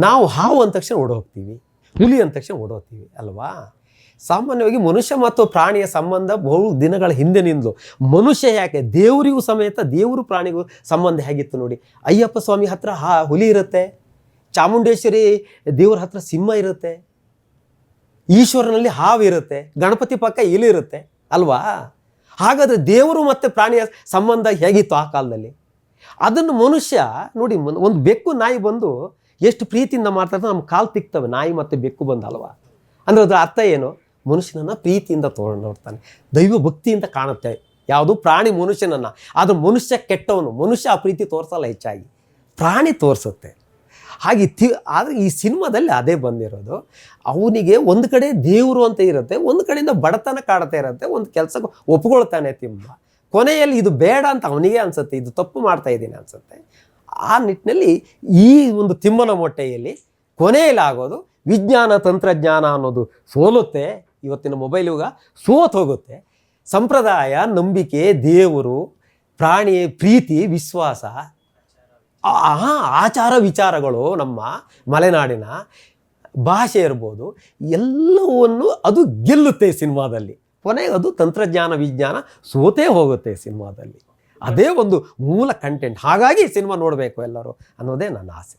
ನಾವು ಹಾವು ಅಂದ ತಕ್ಷಣ ಓಡೋಗ್ತೀವಿ, ಹುಲಿ ಅಂದ ತಕ್ಷಣ ಓಡೋಗ್ತೀವಿ ಅಲ್ವಾ. ಸಾಮಾನ್ಯವಾಗಿ ಮನುಷ್ಯ ಮತ್ತು ಪ್ರಾಣಿಯ ಸಂಬಂಧ ಬಹು ದಿನಗಳ ಹಿಂದಿನಿಂದಲೂ ಮನುಷ್ಯ ಯಾಕೆ ದೇವರಿಗೂ ಸಮೇತ ದೇವರು ಪ್ರಾಣಿಗೂ ಸಂಬಂಧ ಹೇಗಿತ್ತು ನೋಡಿ. ಅಯ್ಯಪ್ಪ ಸ್ವಾಮಿ ಹತ್ರ ಹುಲಿ ಇರುತ್ತೆ, ಚಾಮುಂಡೇಶ್ವರಿ ದೇವ್ರ ಹತ್ರ ಸಿಂಹ ಇರುತ್ತೆ, ಈಶ್ವರನಲ್ಲಿ ಹಾವು ಇರುತ್ತೆ, ಗಣಪತಿ ಪಕ್ಕ ಇಲಿ ಇರುತ್ತೆ ಅಲ್ವಾ. ಹಾಗಾದರೆ ದೇವರು ಮತ್ತು ಪ್ರಾಣಿಯ ಸಂಬಂಧ ಹೇಗಿತ್ತು ಆ ಕಾಲದಲ್ಲಿ. ಅದನ್ನು ಮನುಷ್ಯ ನೋಡಿ, ಒಂದು ಬೆಕ್ಕು ನಾಯಿ ಬಂದು ಎಷ್ಟು ಪ್ರೀತಿಯಿಂದ ಮಾಡ್ತಾರೆ, ನಮ್ಮ ಕಾಲು ತಿಕ್ತವೆ ನಾಯಿ ಮತ್ತು ಬೆಕ್ಕು ಬಂದು ಅಲ್ವಾ. ಅಂದರೆ ಅದರ ಅರ್ಥ ಏನು, ಮನುಷ್ಯನನ್ನು ಪ್ರೀತಿಯಿಂದ ತೊಗೊಂಡು ನೋಡ್ತಾನೆ, ದೈವ ಭಕ್ತಿಯಿಂದ ಕಾಣುತ್ತೆ ಯಾವುದು ಪ್ರಾಣಿ ಮನುಷ್ಯನನ್ನು. ಆದರೆ ಮನುಷ್ಯ ಕೆಟ್ಟವನು, ಮನುಷ್ಯ ಆ ಪ್ರೀತಿ ತೋರಿಸಲ್ಲ, ಹೆಚ್ಚಾಗಿ ಪ್ರಾಣಿ ತೋರಿಸುತ್ತೆ. ಹಾಗೆ ಆದರೆ ಈ ಸಿನಿಮಾದಲ್ಲಿ ಅದೇ ಬಂದಿರೋದು. ಅವನಿಗೆ ಒಂದು ಕಡೆ ದೇವರು ಅಂತ ಇರುತ್ತೆ, ಒಂದು ಕಡೆಯಿಂದ ಬಡತನ ಕಾಡ್ತಾ ಇರುತ್ತೆ, ಒಂದು ಕೆಲಸಕ್ಕೆ ಒಪ್ಕೊಳ್ತಾನೆ ತಿಮ್ಮ. ಕೊನೆಯಲ್ಲಿ ಇದು ಬೇಡ ಅಂತ ಅವನಿಗೆ ಅನಿಸುತ್ತೆ, ಇದು ತಪ್ಪು ಮಾಡ್ತಾ ಇದ್ದೀನಿ ಅನಿಸುತ್ತೆ. ಆ ನಿಟ್ಟಿನಲ್ಲಿ ಈ ಒಂದು ತಿಮ್ಮನ ಮೊಟ್ಟೆಯಲ್ಲಿ ಕೊನೆಯಲ್ಲಿ ಆಗೋದು ವಿಜ್ಞಾನ ತಂತ್ರಜ್ಞಾನ ಅನ್ನೋದು ಸೋಲುತ್ತೆ. ಇವತ್ತಿನ ಮೊಬೈಲ್ ಯುಗ ಸೋತು ಹೋಗುತ್ತೆ. ಸಂಪ್ರದಾಯ, ನಂಬಿಕೆ, ದೇವರು, ಪ್ರಾಣಿ ಪ್ರೀತಿ, ವಿಶ್ವಾಸ, ಆಚಾರ ವಿಚಾರಗಳು, ನಮ್ಮ ಮಲೆನಾಡಿನ ಭಾಷೆ ಇರ್ಬೋದು, ಎಲ್ಲವನ್ನು ಅದು ಗೆಲ್ಲುತ್ತೆ ಸಿನಿಮಾದಲ್ಲಿ. ಕೊನೆಗೆ ಅದು ತಂತ್ರಜ್ಞಾನ ವಿಜ್ಞಾನ ಸೋತೇ ಹೋಗುತ್ತೆ ಸಿನಿಮಾದಲ್ಲಿ. ಅದೇ ಒಂದು ಮೂಲ ಕಂಟೆಂಟ್. ಹಾಗಾಗಿ ಸಿನಿಮಾ ನೋಡಬೇಕು ಎಲ್ಲರೂ ಅನ್ನೋದೇ ನನ್ನ ಆಸೆ.